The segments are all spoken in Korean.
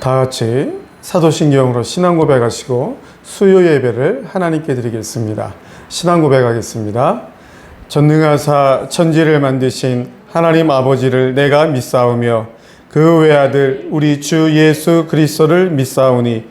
다 같이 사도신경으로 신앙 고백하시고 수요 예배를 하나님께 드리겠습니다. 신앙 고백하겠습니다. 전능하사 천지를 만드신 하나님 아버지를 내가 믿사오며 그 외아들 우리 주 예수 그리스도를 믿사오니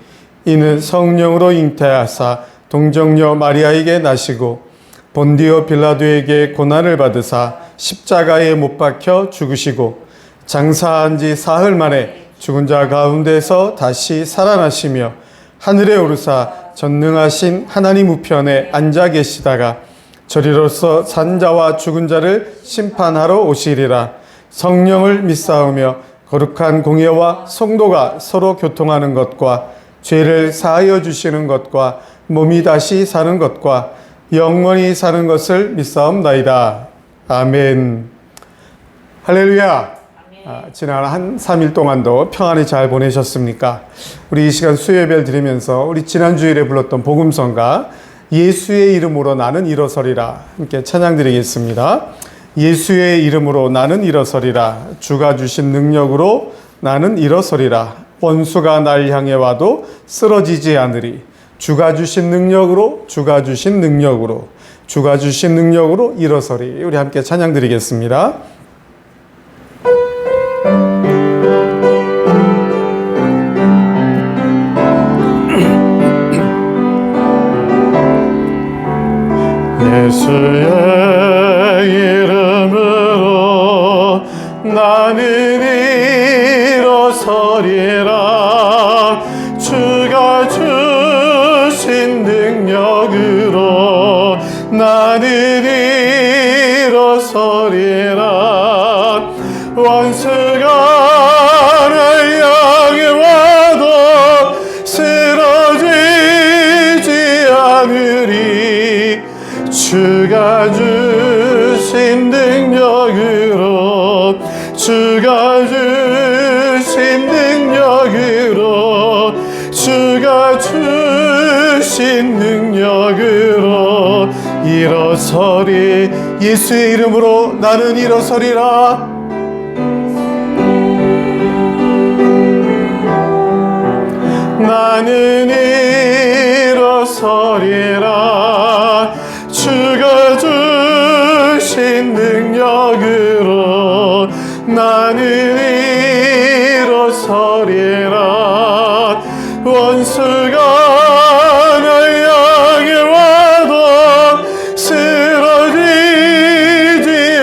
이는 성령으로 잉태하사 동정녀 마리아에게 나시고 본디오 빌라도에게 고난을 받으사 십자가에 못 박혀 죽으시고 장사한 지 사흘 만에 죽은 자 가운데서 다시 살아나시며 하늘에 오르사 전능하신 하나님 우편에 앉아 계시다가 저리로서 산 자와 죽은 자를 심판하러 오시리라. 성령을 믿사오며 거룩한 공예와 성도가 서로 교통하는 것과 죄를 사하여 주시는 것과 몸이 다시 사는 것과 영원히 사는 것을 믿사옵나이다. 아멘. 할렐루야. 지난 한 3일 동안도 평안히 잘 보내셨습니까? 우리 이 시간 수요예배를 드리면서 우리 지난 주일에 불렀던 복음성가 예수의 이름으로 나는 일어서리라 함께 찬양드리겠습니다. 예수의 이름으로 나는 일어서리라. 주가 주신 능력으로 나는 일어서리라. 원수가 날 향해 와도 쓰러지지 않으리. 주가 주신 능력으로 주가 주신 능력으로 주가 주신 능력으로 일어서리. 우리 함께 찬양드리겠습니다. 예수의 이름으로 나는 일어서리라. 주가 주신 능력으로 나는 일어서리라. 원수가 날 향해 와도 쓰러지지 않으리. 주가 주신 능력으로 주가 주신 능력으로 주가 주신 능력으로 일어서리. 예수의 이름으로 나는 일어서리라. 나는 일어서리라. 주가 주신 능력으로 나는 일어서리라. 원수가 날 향해 와도 쓰러지지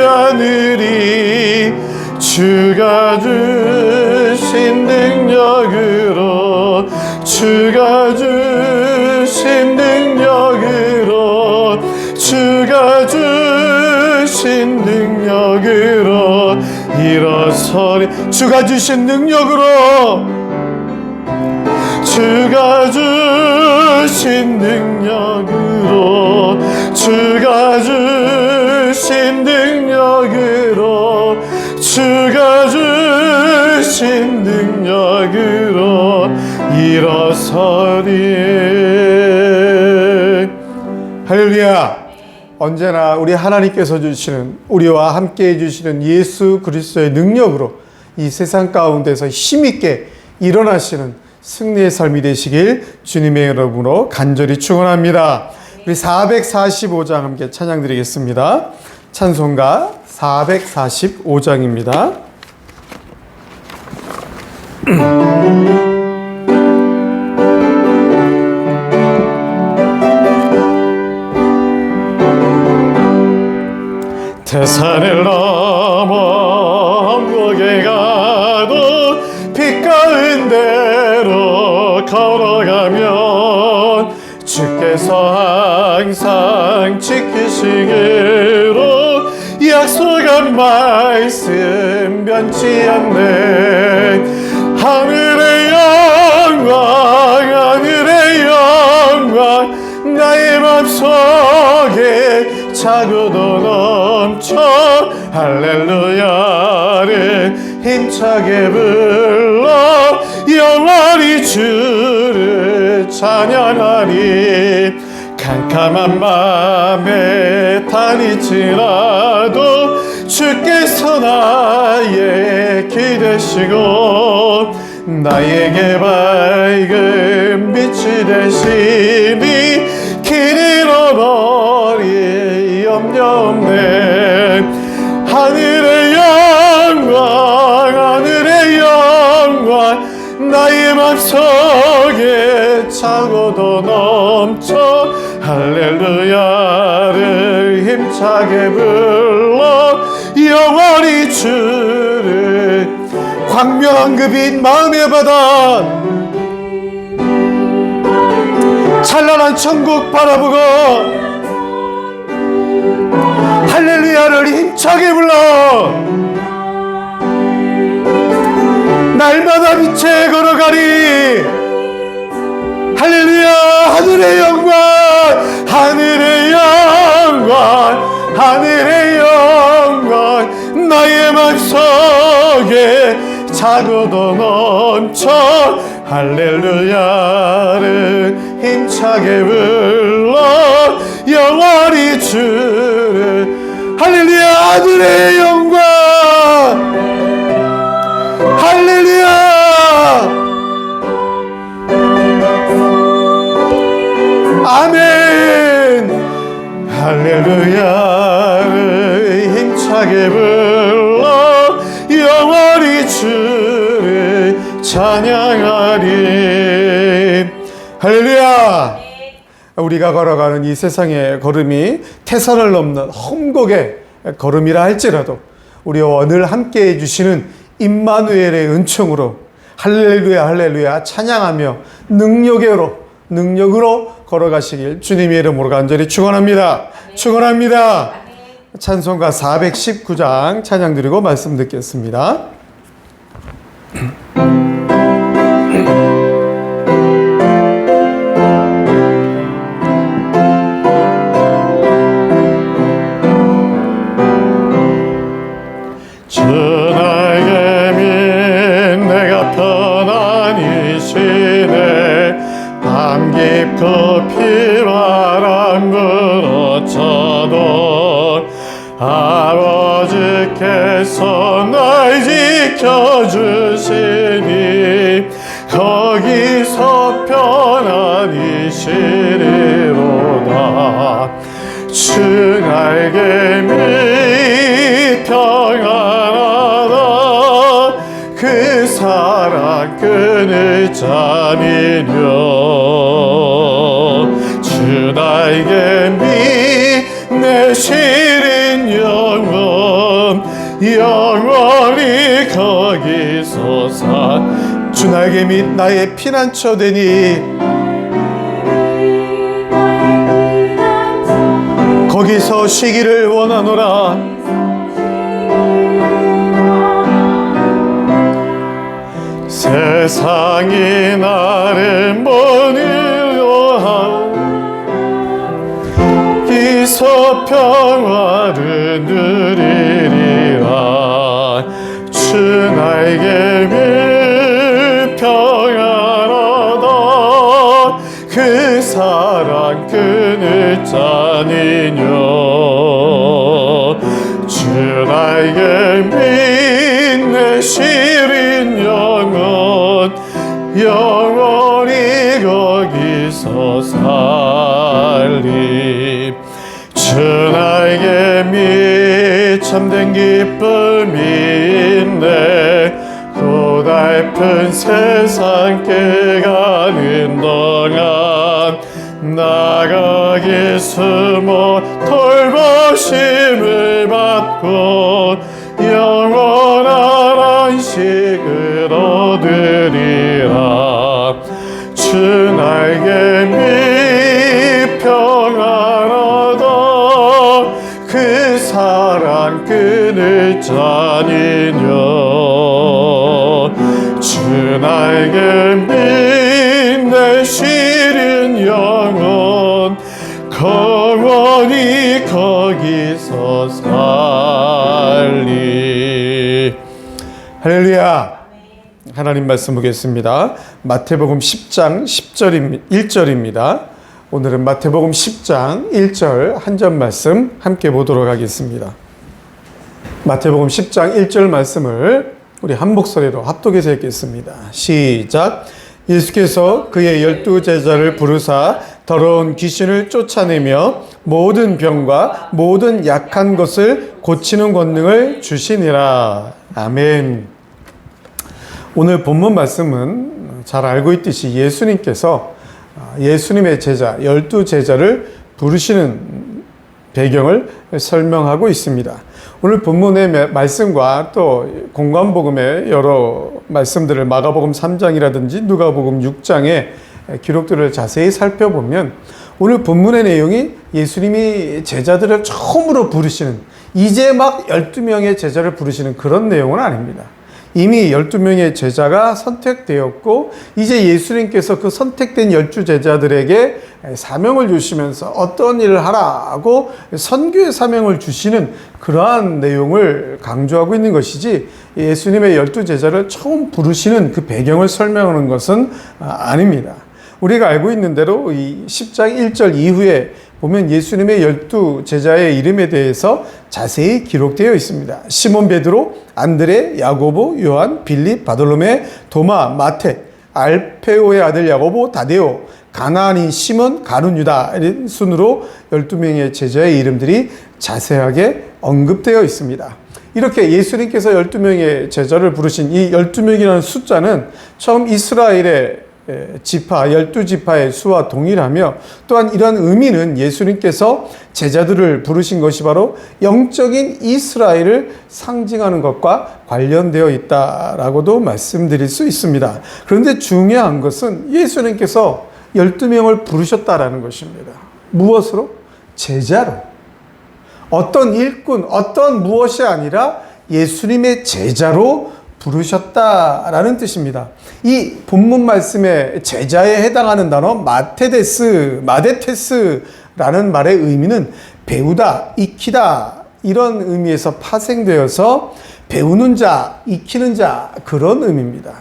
않으리. 주가 주신 능력으로 주가 주신 능력으로 주가 주신 능력으로 일어서리. 주가 주신 능력으로 주가 주신 능력으로 주가 주신 능력으로 주가 주신 능력으로 일어서리. 할렐루야. 언제나 우리 하나님께서 주시는 우리와 함께 해주시는 예수 그리스도의 능력으로 이 세상 가운데서 힘있게 일어나시는 승리의 삶이 되시길 주님의 이름으로 간절히 축원합니다. 우리 445장 함께 찬양드리겠습니다. 찬송가 445장입니다. 태산을 넘어 한국에 가도 빛 가운데로 걸어가면 주께서 항상 지키시기로 약속한 말씀 변치 않네. 하늘의 영광 나의 맘속에 차고도 넘쳐 할렐루야를 힘차게 불러 영원히 주를 찬양하리. 캄캄한 밤에 다닐지라도 주께서 나의 길 되시고 나에게 밝은 빛이 되시니 길 잃어버리 염려 없네. 하늘의 영광 나의 맘속에 차고도 넘쳐 할렐루야를 힘차게 불러 영원히 주를 광명한 그 빛 마음의 바다 찬란한 천국 바라보고 할렐루야를 힘차게 불러 날마다 빛에 걸어가리. 할렐루야. 하늘의 영광 나의 맘속에 차고도 넘쳐 할렐루야를 힘차게 불러 영원히 주를 할렐루야. 하늘의 영광 할렐루야. 아멘. 할렐루야를 힘차게 불러 영원히 주를 찬양하리. 할렐루야. 우리가 걸어가는 이 세상의 걸음이 태산을 넘는 험곡의 걸음이라 할지라도 우리와 늘 함께 해주시는 임마누엘의 은총으로 할렐루야 찬양하며 능력으로 걸어가시길 주님의 이름으로 간절히 축원합니다. 축원합니다. 찬송가 419장 찬양 드리고 말씀 듣겠습니다. 깊이 바람 불어쳐도 아버지께서 날 지켜주시니 거기서 편안히 쉬리로다. 주 날개 밑 평안하다. 그 사랑 끈을 짜니려. 주 나에게 내 시린 영원히 거기서 주 나에게 및 나의 피난처 되니 거기서 쉬기를 원하노라. 세상이 나를 모니로하오 기서 평화를 누리리라. 주 나에게 평안하다. 그 사랑 끈을 짜니뇨. 주 나에게 내 시린 영원히 거기서 살리. 주 나에게 참된 기쁨이 있네. 고달픈 세상 깨가는 동안 나가기 숨어 돌보심을 받고 영원한 안식을 얻으리라. 주 나에게 평안하다. 그 사랑 끈을 짜니뇨. 주 나에게 내 시린 영원히 거기서 살리. 할렐루야. 하나님 말씀 보겠습니다. 마태복음 10장 1절입니다. 오늘은 마태복음 10장 1절 한 절 말씀 함께 보도록 하겠습니다. 마태복음 10장 1절 말씀을 우리 한 목소리로 합독해서 읽겠습니다. 시작. 예수께서 그의 12제자를 부르사 더러운 귀신을 쫓아내며 모든 병과 모든 약한 것을 고치는 권능을 주시니라. 아멘. 오늘 본문 말씀은 잘 알고 있듯이 예수님께서 예수님의 제자, 12제자를 부르시는 배경을 설명하고 있습니다. 오늘 본문의 말씀과 또 공관복음의 여러 말씀들을 마가복음 3장이라든지 누가복음 6장의 기록들을 자세히 살펴보면 오늘 본문의 내용이 예수님이 제자들을 처음으로 부르시는, 이제 막 12명의 제자를 부르시는 그런 내용은 아닙니다. 이미 12명의 제자가 선택되었고 이제 예수님께서 그 선택된 12제자들에게 사명을 주시면서 어떤 일을 하라고 선교의 사명을 주시는 그러한 내용을 강조하고 있는 것이지, 예수님의 12제자를 처음 부르시는 그 배경을 설명하는 것은 아닙니다. 우리가 알고 있는 대로 이 10장 1절 이후에 보면 예수님의 12제자의 이름에 대해서 자세히 기록되어 있습니다. 시몬 베드로, 안드레, 야고보, 요한, 빌립, 바돌로메, 도마, 마태, 알페오의 아들 야고보, 다데오, 가나안인 시몬, 가룟 유다, 이런 순으로 12명의 제자의 이름들이 자세하게 언급되어 있습니다. 이렇게 예수님께서 12명의 제자를 부르신 이 12명이라는 숫자는 처음 이스라엘의 지파, 12지파의 수와 동일하며, 또한 이러한 의미는 예수님께서 제자들을 부르신 것이 바로 영적인 이스라엘을 상징하는 것과 관련되어 있다라고도 말씀드릴 수 있습니다. 그런데 중요한 것은 예수님께서 12명을 부르셨다라는 것입니다. 무엇으로? 제자로. 어떤 일꾼, 어떤 무엇이 아니라 예수님의 제자로 부르셨다라는 뜻입니다. 이 본문 말씀의 제자에 해당하는 단어 마테테스라는 말의 의미는 배우다, 익히다 이런 의미에서 파생되어서 배우는 자, 익히는 자 그런 의미입니다.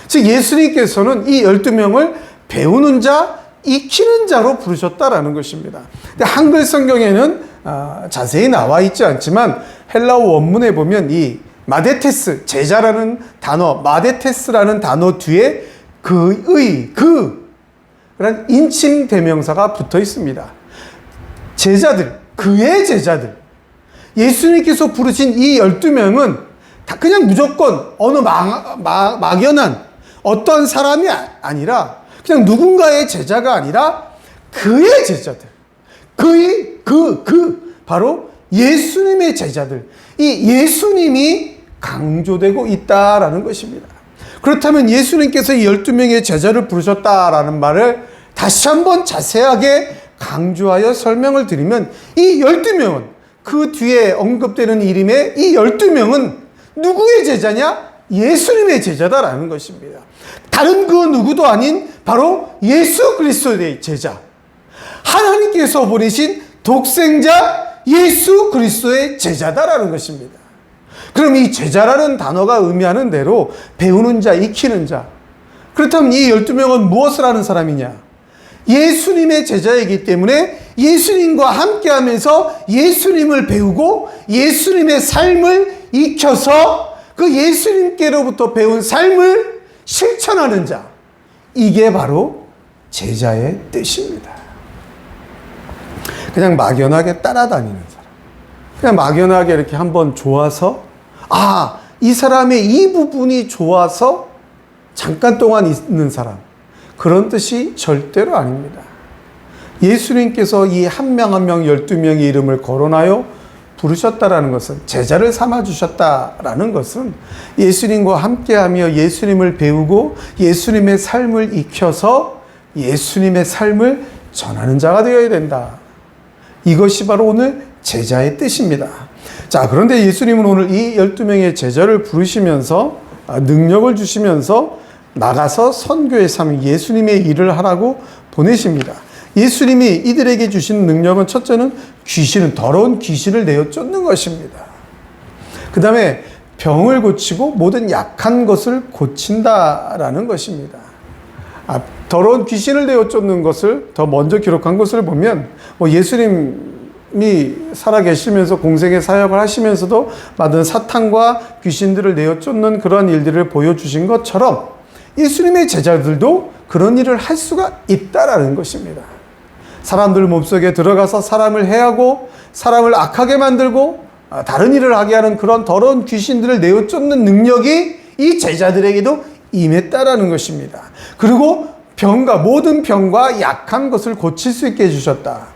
즉 예수님께서는 이 12명을 배우는 자, 익히는 자로 부르셨다라는 것입니다. 근데 한글 성경에는 자세히 나와 있지 않지만 헬라어 원문에 보면 이 마데테스, 제자라는 단어, 마데테스라는 단어 뒤에 그런 인칭 대명사가 붙어 있습니다. 제자들, 그의 제자들. 예수님께서 부르신 이 12명은 다 그냥 무조건 어느 막연한 어떤 사람이 아니라 그냥 누군가의 제자가 아니라 그의 제자들. 바로 예수님의 제자들. 이 예수님이 강조되고 있다라는 것입니다. 그렇다면 예수님께서 이 12명의 제자를 부르셨다라는 말을 다시 한번 자세하게 강조하여 설명을 드리면 이 12명은 그 뒤에 언급되는 이름의 이 12명은 누구의 제자냐? 예수님의 제자다라는 것입니다. 다른 그 누구도 아닌 바로 예수 그리스도의 제자. 하나님께서 보내신 독생자 예수 그리스도의 제자다라는 것입니다. 그럼 이 제자라는 단어가 의미하는 대로 배우는 자, 익히는 자. 그렇다면 이 12명은 무엇을 하는 사람이냐? 예수님의 제자이기 때문에 예수님과 함께하면서 예수님을 배우고 예수님의 삶을 익혀서 그 예수님께로부터 배운 삶을 실천하는 자. 이게 바로 제자의 뜻입니다. 그냥 막연하게 따라다니는 사람. 그냥 막연하게 이렇게 한번 좋아서 이 사람의 이 부분이 좋아서 잠깐 동안 있는 사람. 그런 뜻이 절대로 아닙니다. 예수님께서 이 한 명 한 명 12명의 이름을 거론하여 부르셨다라는 것은, 제자를 삼아주셨다라는 것은 예수님과 함께하며 예수님을 배우고 예수님의 삶을 익혀서 예수님의 삶을 전하는 자가 되어야 된다. 이것이 바로 오늘 제자의 뜻입니다. 자, 그런데 예수님은 오늘 이 12명의 제자를 부르시면서 능력을 주시면서 나가서 선교의 삶, 예수님의 일을 하라고 보내십니다. 예수님이 이들에게 주신 능력은 첫째는 더러운 귀신을 내어 쫓는 것입니다. 그 다음에 병을 고치고 모든 약한 것을 고친다라는 것입니다. 더러운 귀신을 내어 쫓는 것을 더 먼저 기록한 것을 보면 예수님 살아계시면서 공생의 사역을 하시면서도 받은 사탄과 귀신들을 내어쫓는 그런 일들을 보여주신 것처럼 예수님의 제자들도 그런 일을 할 수가 있다라는 것입니다. 사람들 몸속에 들어가서 사람을 해하고 사람을 악하게 만들고 다른 일을 하게 하는 그런 더러운 귀신들을 내어쫓는 능력이 이 제자들에게도 임했다라는 것입니다. 그리고 모든 병과 약한 것을 고칠 수 있게 해주셨다.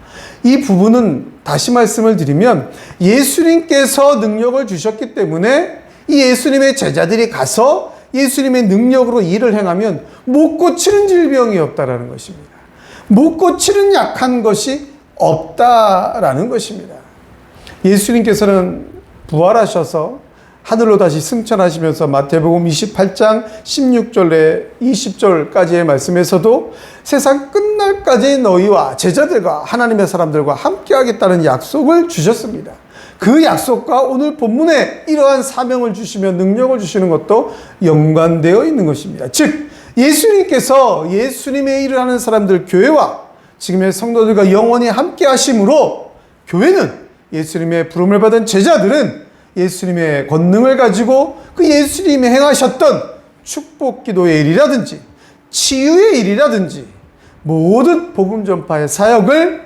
이 부분은 다시 말씀을 드리면 예수님께서 능력을 주셨기 때문에 이 예수님의 제자들이 가서 예수님의 능력으로 일을 행하면 못 고치는 질병이 없다라는 것입니다. 못 고치는 약한 것이 없다라는 것입니다. 예수님께서는 부활하셔서 하늘로 다시 승천하시면서 마태복음 28장 16절에 20절까지의 말씀에서도 세상 끝날까지 너희와 제자들과 하나님의 사람들과 함께 하겠다는 약속을 주셨습니다. 그 약속과 오늘 본문에 이러한 사명을 주시며 능력을 주시는 것도 연관되어 있는 것입니다. 즉 예수님께서 예수님의 일을 하는 사람들, 교회와 지금의 성도들과 영원히 함께 하심으로 교회는 예수님의 부름을 받은 제자들은 예수님의 권능을 가지고 그 예수님이 행하셨던 축복 기도의 일이라든지 치유의 일이라든지 모든 복음 전파의 사역을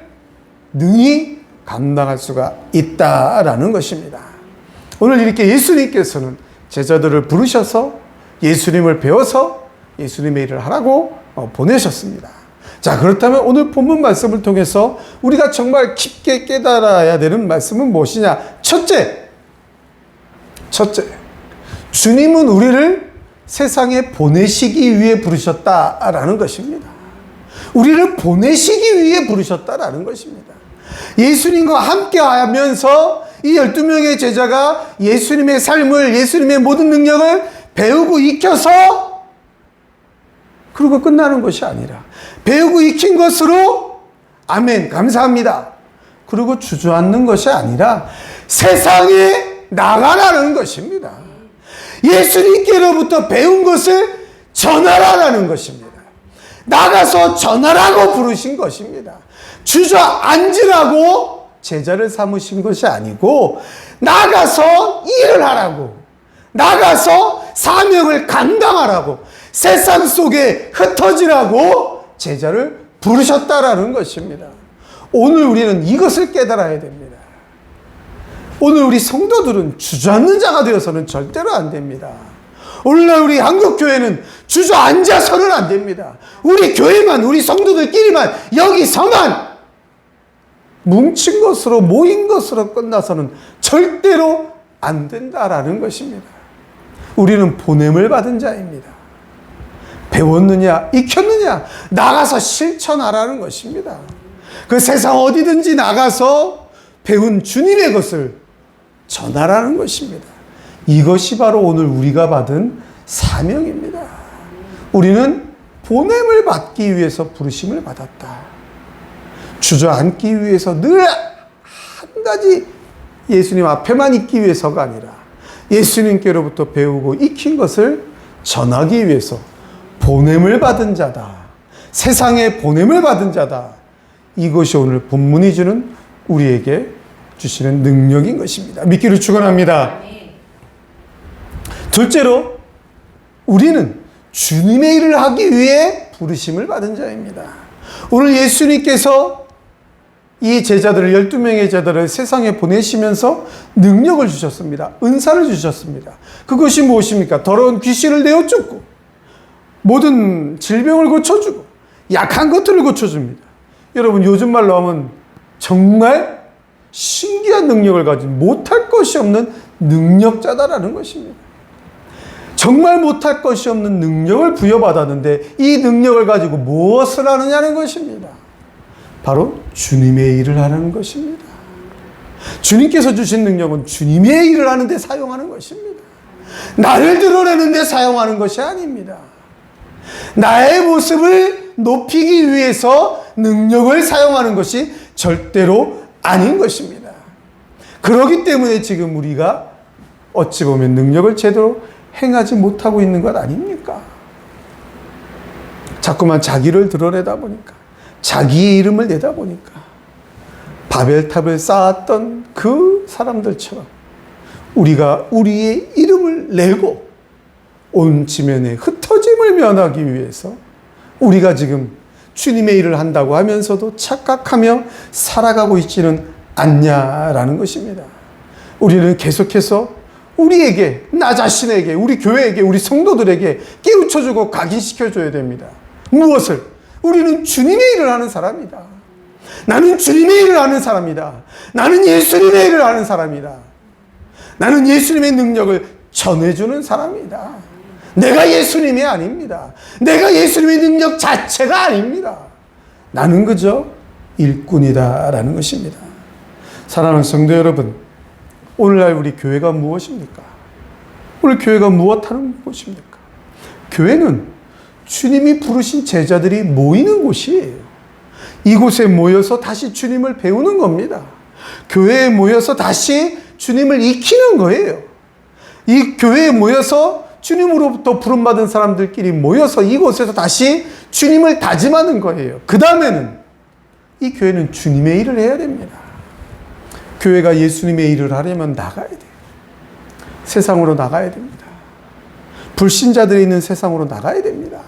능히 감당할 수가 있다라는 것입니다. 오늘 이렇게 예수님께서는 제자들을 부르셔서 예수님을 배워서 예수님의 일을 하라고 보내셨습니다. 자, 그렇다면 오늘 본문 말씀을 통해서 우리가 정말 깊게 깨달아야 되는 말씀은 무엇이냐? 첫째, 주님은 우리를 세상에 보내시기 위해 부르셨다라는 것입니다. 우리를 보내시기 위해 부르셨다라는 것입니다. 예수님과 함께 하면서 이 12명의 제자가 예수님의 삶을, 예수님의 모든 능력을 배우고 익혀서 그리고 끝나는 것이 아니라 배우고 익힌 것으로 아멘, 감사합니다. 그리고 주저앉는 것이 아니라 세상에 나가라는 것입니다. 예수님께로부터 배운 것을 전하라는 것입니다. 나가서 전하라고 부르신 것입니다. 주저앉으라고 제자를 삼으신 것이 아니고 나가서 일을 하라고, 나가서 사명을 감당하라고, 세상 속에 흩어지라고 제자를 부르셨다라는 것입니다. 오늘 우리는 이것을 깨달아야 됩니다. 오늘 우리 성도들은 주저앉는 자가 되어서는 절대로 안 됩니다. 오늘날 우리 한국교회는 주저앉아서는 안 됩니다. 우리 교회만, 우리 성도들끼리만, 여기서만 뭉친 것으로, 모인 것으로 끝나서는 절대로 안 된다라는 것입니다. 우리는 보냄을 받은 자입니다. 배웠느냐, 익혔느냐, 나가서 실천하라는 것입니다. 그 세상 어디든지 나가서 배운 주님의 것을 전하라는 것입니다. 이것이 바로 오늘 우리가 받은 사명입니다. 우리는 보냄을 받기 위해서 부르심을 받았다. 주저앉기 위해서 늘 한 가지 예수님 앞에만 있기 위해서가 아니라 예수님께로부터 배우고 익힌 것을 전하기 위해서 보냄을 받은 자다. 세상에 보냄을 받은 자다. 이것이 오늘 본문이 주는 우리에게 주시는 능력인 것입니다. 믿기를 축원합니다. 둘째로 우리는 주님의 일을 하기 위해 부르심을 받은 자입니다. 오늘 예수님께서 이 제자들을, 12명의 제자들을 세상에 보내시면서 능력을 주셨습니다. 은사를 주셨습니다. 그것이 무엇입니까? 더러운 귀신을 내어쫓고 모든 질병을 고쳐주고 약한 것들을 고쳐줍니다. 여러분, 요즘 말로 하면 정말 신기한 능력을 가진 못할 것이 없는 능력자다라는 것입니다. 정말 못할 것이 없는 능력을 부여받았는데 이 능력을 가지고 무엇을 하느냐는 것입니다. 바로 주님의 일을 하는 것입니다. 주님께서 주신 능력은 주님의 일을 하는 데 사용하는 것입니다. 나를 드러내는 데 사용하는 것이 아닙니다. 나의 모습을 높이기 위해서 능력을 사용하는 것이 절대로 아닌 것입니다. 그렇기 때문에 지금 우리가 어찌 보면 능력을 제대로 행하지 못하고 있는 것 아닙니까? 자꾸만 자기를 드러내다 보니까, 자기의 이름을 내다 보니까 바벨탑을 쌓았던 그 사람들처럼 우리가 우리의 이름을 내고 온 지면에 흩어짐을 면하기 위해서 우리가 지금 주님의 일을 한다고 하면서도 착각하며 살아가고 있지는 않냐라는 것입니다. 우리는 계속해서 우리에게, 나 자신에게, 우리 교회에게, 우리 성도들에게 깨우쳐주고 각인시켜줘야 됩니다. 무엇을? 우리는 주님의 일을 하는 사람이다. 나는 주님의 일을 하는 사람이다. 나는 예수님의 일을 하는 사람이다. 나는 예수님의 능력을 전해주는 사람이다. 내가 예수님이 아닙니다. 내가 예수님의 능력 자체가 아닙니다. 나는 그저 일꾼이다라는 것입니다. 사랑하는 성도 여러분, 오늘날 우리 교회가 무엇입니까? 오늘 교회가 무엇하는 곳입니까? 교회는 주님이 부르신 제자들이 모이는 곳이에요. 이곳에 모여서 다시 주님을 배우는 겁니다. 교회에 모여서 다시 주님을 익히는 거예요. 이 교회에 모여서 주님으로부터 부름받은 사람들끼리 모여서 이곳에서 다시 주님을 다짐하는 거예요. 그 다음에는 이 교회는 주님의 일을 해야 됩니다. 교회가 예수님의 일을 하려면 나가야 돼요. 세상으로 나가야 됩니다. 불신자들이 있는 세상으로 나가야 됩니다.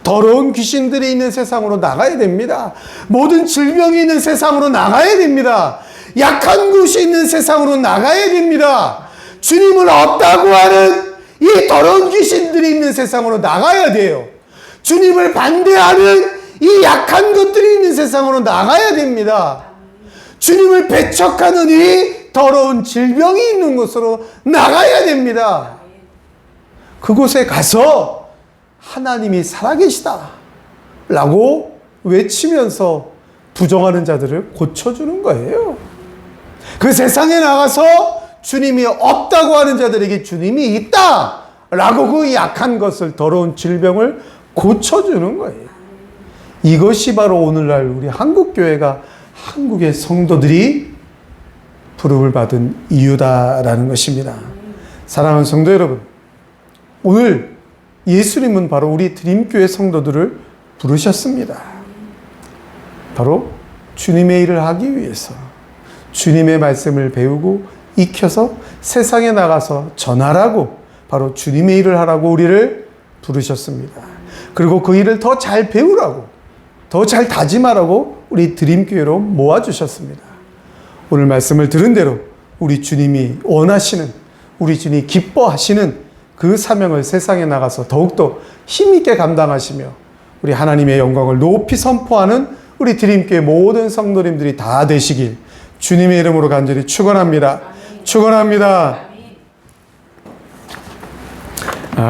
더러운 귀신들이 있는 세상으로 나가야 됩니다. 모든 질병이 있는 세상으로 나가야 됩니다. 약한 곳이 있는 세상으로 나가야 됩니다. 주님을 없다고 하는 이 더러운 귀신들이 있는 세상으로 나가야 돼요. 주님을 반대하는 이 약한 것들이 있는 세상으로 나가야 됩니다. 주님을 배척하는 이 더러운 질병이 있는 곳으로 나가야 됩니다. 그곳에 가서 하나님이 살아계시다 라고 외치면서 부정하는 자들을 고쳐주는 거예요. 그 세상에 나가서 주님이 없다고 하는 자들에게 주님이 있다 라고 그 약한 것을, 더러운 질병을 고쳐주는 거예요. 이것이 바로 오늘날 우리 한국교회가, 한국의 성도들이 부름을 받은 이유다라는 것입니다. 사랑하는 성도 여러분, 오늘 예수님은 바로 우리 드림교회 성도들을 부르셨습니다. 바로 주님의 일을 하기 위해서, 주님의 말씀을 배우고 익혀서 세상에 나가서 전하라고, 바로 주님의 일을 하라고 우리를 부르셨습니다. 그리고 그 일을 더 잘 배우라고, 더 잘 다짐하라고 우리 드림교회로 모아주셨습니다. 오늘 말씀을 들은 대로 우리 주님이 원하시는, 우리 주님이 기뻐하시는 그 사명을 세상에 나가서 더욱더 힘있게 감당하시며 우리 하나님의 영광을 높이 선포하는 우리 드림교회 모든 성도님들이 다 되시길 주님의 이름으로 간절히 축원합니다. 축원합니다.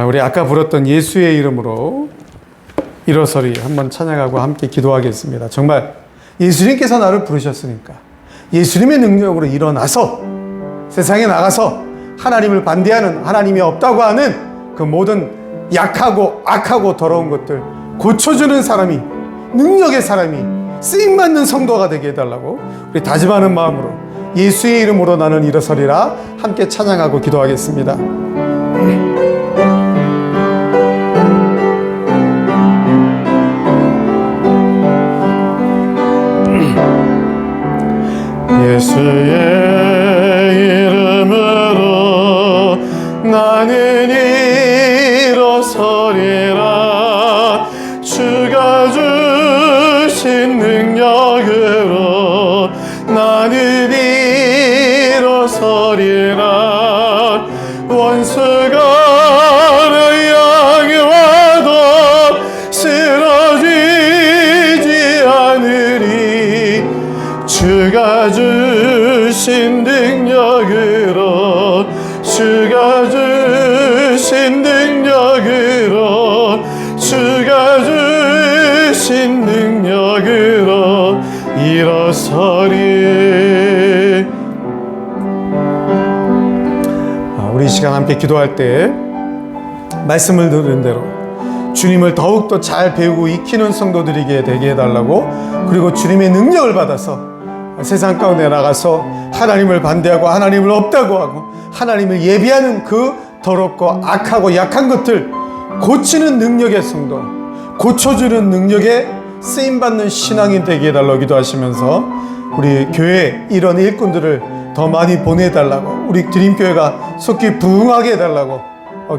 우리 아까 불렀던 예수의 이름으로 일어서리 한번 찬양하고 함께 기도하겠습니다. 정말 예수님께서 나를 부르셨으니까 예수님의 능력으로 일어나서 세상에 나가서 하나님을 반대하는, 하나님이 없다고 하는 그 모든 약하고 악하고 더러운 것들 고쳐주는 사람이, 능력의 사람이, 쓰임받는 성도가 되게 해달라고 우리 다짐하는 마음으로 예수의 이름으로 나는 일어서리라 함께 찬양하고 기도하겠습니다. 예수의 이름으로 나는 일어서리라. 주가 주신 능력으로 나는 일어서리라. 원수가 내 향해 와도 쓰러지지 않으리. 주가 주신 능력으로, 주가 주신 능력으로, 주가 주신 능력으로 일어서리. 우리 이 시간 함께 기도할 때 말씀을 들은 대로 주님을 더욱더 잘 배우고 익히는 성도들에게 되게 해달라고, 그리고 주님의 능력을 받아서 세상 가운데 나가서 하나님을 반대하고 하나님을 없다고 하고 하나님을 예비하는 그 더럽고 악하고 약한 것들 고치는 능력의 성도, 고쳐주는 능력의 쓰임받는 신앙이 되게 해달라고 기도하시면서 우리 교회 이런 일꾼들을 더 많이 보내달라고, 우리 드림교회가 속히 부흥하게 해달라고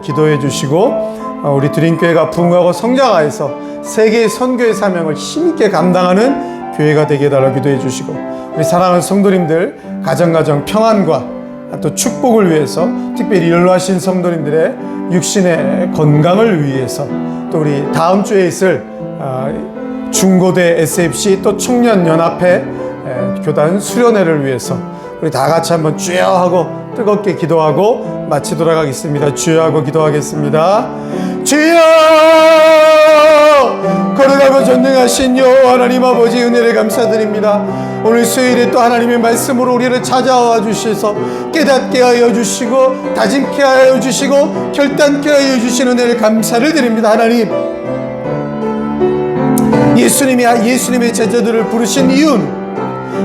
기도해 주시고, 우리 드림교회가 부흥하고 성장하여서 세계 선교의 사명을 힘있게 감당하는 교회가 되게 해달라고 기도해 주시고, 우리 사랑하는 성도님들 가정 평안과 또 축복을 위해서, 특별히 연로하신 성도님들의 육신의 건강을 위해서, 또 우리 다음 주에 있을 중고대 SFC 또 청년연합회 교단 수련회를 위해서 우리 다 같이 한번 주여 하고 뜨겁게 기도하고 마치도록 하겠습니다. 주여 하고 기도하겠습니다. 주여! 거룩하고 전능하신 여호와 하나님 아버지, 은혜를 감사드립니다. 오늘 수요일에 또 하나님의 말씀으로 우리를 찾아와 주셔서 깨닫게 하여 주시고 다짐케 하여 주시고 결단케 하여 주시는 은혜를 감사를 드립니다. 하나님, 예수님의 제자들을 부르신 이유는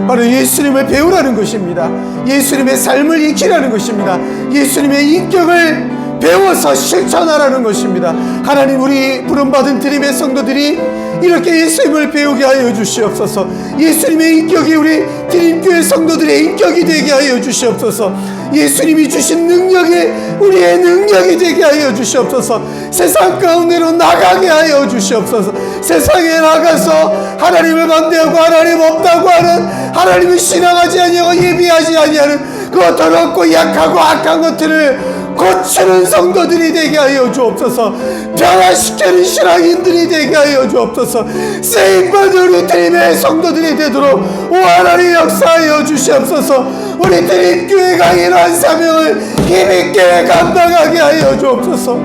바로 예수님을 배우라는 것입니다. 예수님의 삶을 익히라는 것입니다. 예수님의 인격을 배워서 실천하라는 것입니다. 하나님, 우리 부름받은 드림의 성도들이 이렇게 예수님을 배우게 하여 주시옵소서. 예수님의 인격이 우리 드림교회 성도들의 인격이 되게 하여 주시옵소서. 예수님이 주신 능력이 우리의 능력이 되게 하여 주시옵소서. 세상 가운데로 나가게 하여 주시옵소서. 세상에 나가서 하나님을 반대하고 하나님 없다고 하는, 하나님을 신앙하지 아니하고 예비하지 아니하는 그 더럽고 약하고 악한 것들을 고치는 성도들이 되게 하여 주옵소서. 변화시키는 신앙인들이 되게 하여 주옵소서. 쓰임받은 우리 드림의 성도들이 되도록 오 하나님 역사하여 주시옵소서. 우리 드림교회가 이러한 사명을 힘있게 감당하게 하여 주옵소서.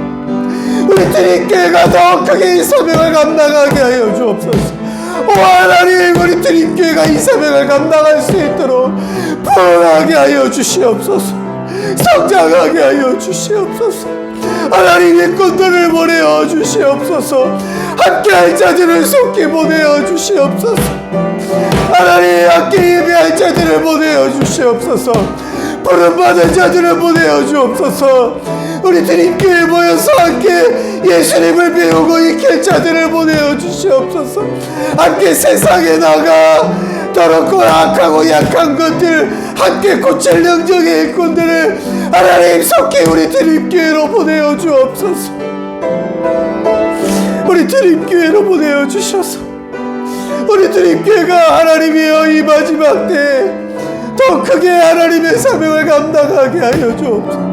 우리 드림교회가 더 크게 이 사명을 감당하게 하여 주옵소서. 오 하나님, 우리 드림교회가 이 사명을 감당할 수 있도록 부흥하게 하여 주시옵소서. 성장하게 하여 주시옵소서. 하나님, 일꾼들을 보내어 주시옵소서. 함께할 자들을 속히 보내어 주시옵소서. 하나님, 함께 예배할 자들을 보내어 주시옵소서. 부름받은 자들을 보내어 주옵소서. 우리 드림교회에 모여서 함께 예수님을 배우고 익힐 자들을 보내어 주시옵소서. 함께 세상에 나가 더럽고 악하고 약한 것들 함께 고칠 능력의 일꾼들을 하나님 속히 우리 드림교회로 보내어 주옵소서. 우리 드림교회로 보내어 주셔서 우리 드림교회가 하나님이여 이 마지막 때에 더 크게 하나님의 사명을 감당하게 하여 주옵소서.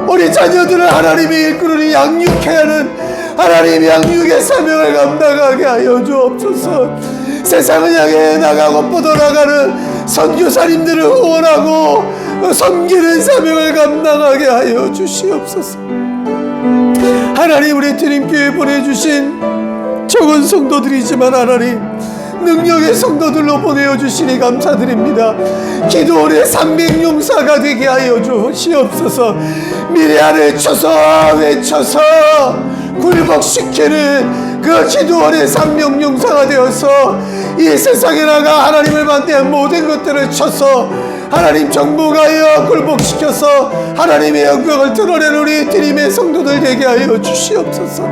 우리 자녀들을 하나님이 일꾼으로 양육해야 하는 하나님 양육의 사명을 감당하게 하여 주옵소서. 세상을 향해 나가고 뻗어나가는 선교사님들을 후원하고 섬기는 사명을 감당하게 하여 주시옵소서. 하나님, 우리 드림교회에 보내주신 적은 성도들이지만 하나님 능력의 성도들로 보내어주시니 감사드립니다. 기도원의 300용사가 되게 하여 주시옵소서. 미래안을 쳐서 외쳐서 굴복시키는 그 기도원의 300용사가 되어서 이 세상에 나가 하나님을 반대한 모든 것들을 쳐서 하나님 정복하여 굴복시켜서 하나님의 영광을 드러내는 우리 드림의 성도들 되게 하여 주시옵소서.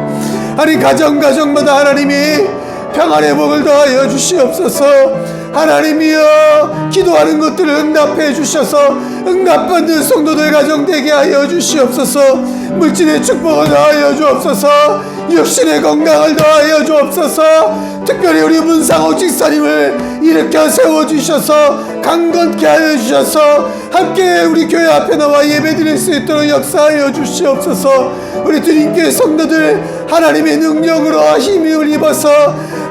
하나님, 가정마다 하나님이 평안의 복을 더하여 주시옵소서. 하나님이여, 기도하는 것들을 응답해 주셔서 응답받는 성도들 가정 되게 하여 주시옵소서. 물질의 축복을 더하여 주옵소서. 육신의 건강을 더하여 주옵소서. 특별히 우리 문상호 집사님을 일으켜 세워주셔서 강건케 하여 주셔서 함께 우리 교회 앞에 나와 예배드릴 수 있도록 역사하여 주시옵소서. 우리 드림교회 성도들 하나님의 능력으로 힘을 입어서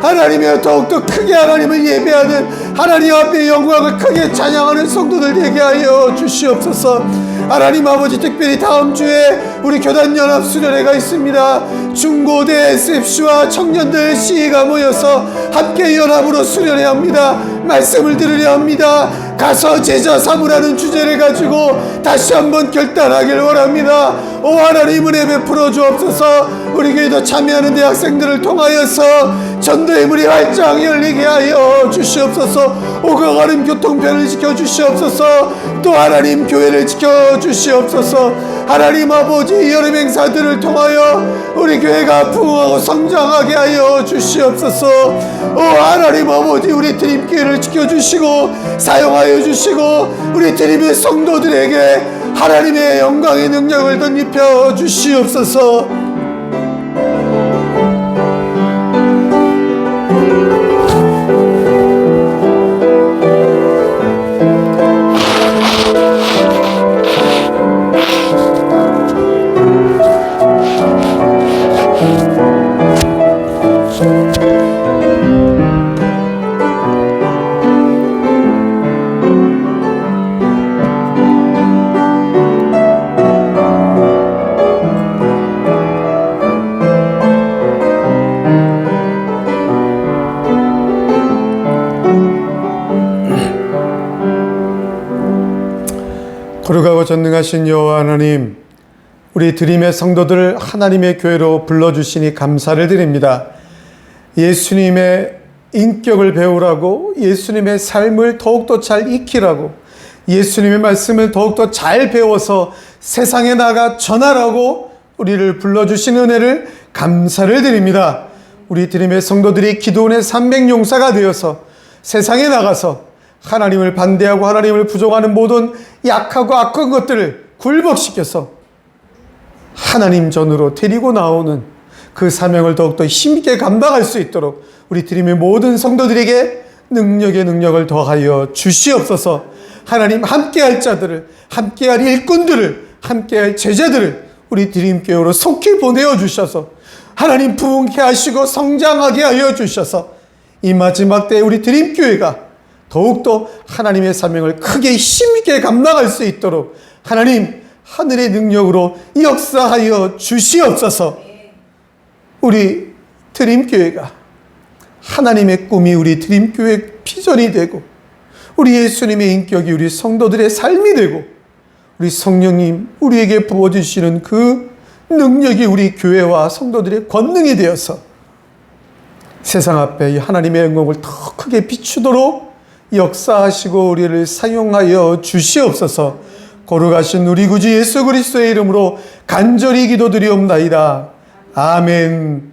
하나님의 더욱더 크게 하나님을 예배하는, 하나님 앞에 영광을 크게 찬양하는 성도들 되게 하여 주시옵소서. 하나님 아버지, 특별히 다음 주에 우리 교단연합 수련회가 있습니다. 중고대 SFC와 청년들 CE가 모여서 함께 연합으로 수련회 합니다. 말씀을 들으려 합니다. 가서 제자 삼으라는 주제를 가지고 다시 한번 결단하길 원합니다. 오 하나님, 은혜 베풀어 주옵소서. 우리 교회도 참여하는 대학생들을 통하여서 전도의 문이 활짝 열리게 하여 주시옵소서. 오고 가는 교통편을 지켜주시옵소서. 또 하나님 교회를 지켜주시옵소서. 하나님 아버지, 여름 행사들을 통하여 우리 교회가 부흥하고 성장하게 하여 주시옵소서. 오 하나님 아버지, 우리 드림교회를 지켜주시고 사용하여 주시고 우리 드림의 성도들에게 하나님의 영광의 능력을 덧입혀 주시옵소서. 거룩하고 전능하신 여호와 하나님, 우리 드림의 성도들을 하나님의 교회로 불러주시니 감사를 드립니다. 예수님의 인격을 배우라고, 예수님의 삶을 더욱더 잘 익히라고, 예수님의 말씀을 더욱더 잘 배워서 세상에 나가 전하라고 우리를 불러주신 은혜를 감사를 드립니다. 우리 드림의 성도들이 기도원의 300용사가 되어서 세상에 나가서 하나님을 반대하고 하나님을 부정하는 모든 약하고 악한 것들을 굴복시켜서 하나님 전으로 데리고 나오는 그 사명을 더욱더 힘있게 감당할 수 있도록 우리 드림의 모든 성도들에게 능력의 능력을 더하여 주시옵소서. 하나님 함께할 자들을, 함께할 일꾼들을, 함께할 제자들을 우리 드림교회로 속히 보내어 주셔서 하나님 부흥케 하시고 성장하게 하여 주셔서 이 마지막 때에 우리 드림교회가 더욱더 하나님의 사명을 크게 힘있게 감당할 수 있도록 하나님 하늘의 능력으로 역사하여 주시옵소서. 우리 드림교회가 하나님의 꿈이 우리 드림교회 비전이 되고 우리 예수님의 인격이 우리 성도들의 삶이 되고 우리 성령님 우리에게 부어주시는 그 능력이 우리 교회와 성도들의 권능이 되어서 세상 앞에 하나님의 영광을 더 크게 비추도록 역사하시고 우리를 사용하여 주시옵소서. 거룩하신 우리 구주 예수 그리스도의 이름으로 간절히 기도드리옵나이다. 아멘.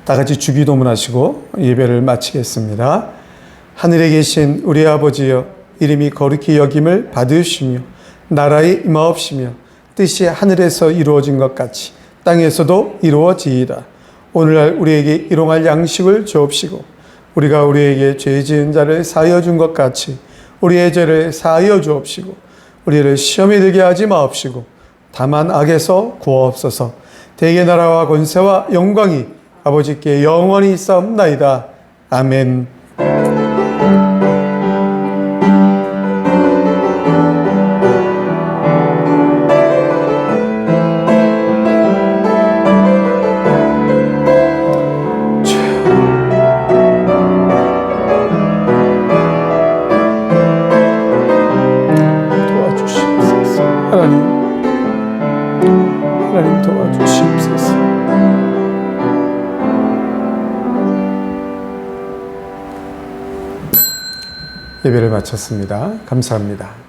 다 같이 주기도문 하시고 예배를 마치겠습니다. 하늘에 계신 우리 아버지여, 이름이 거룩히 여김을 받으시며 나라의 임하옵시며 뜻이 하늘에서 이루어진 것 같이 땅에서도 이루어지이다. 오늘날 우리에게 일용할 양식을 주옵시고 우리가 우리에게 죄 지은 자를 사하여 준 것 같이 우리의 죄를 사하여 주옵시고 우리를 시험에 들게 하지 마옵시고 다만 악에서 구하옵소서. 대개 나라와 권세와 영광이 아버지께 영원히 있사옵나이다. 아멘. 하나님 도와주시옵소서. 예배를 마쳤습니다. 감사합니다.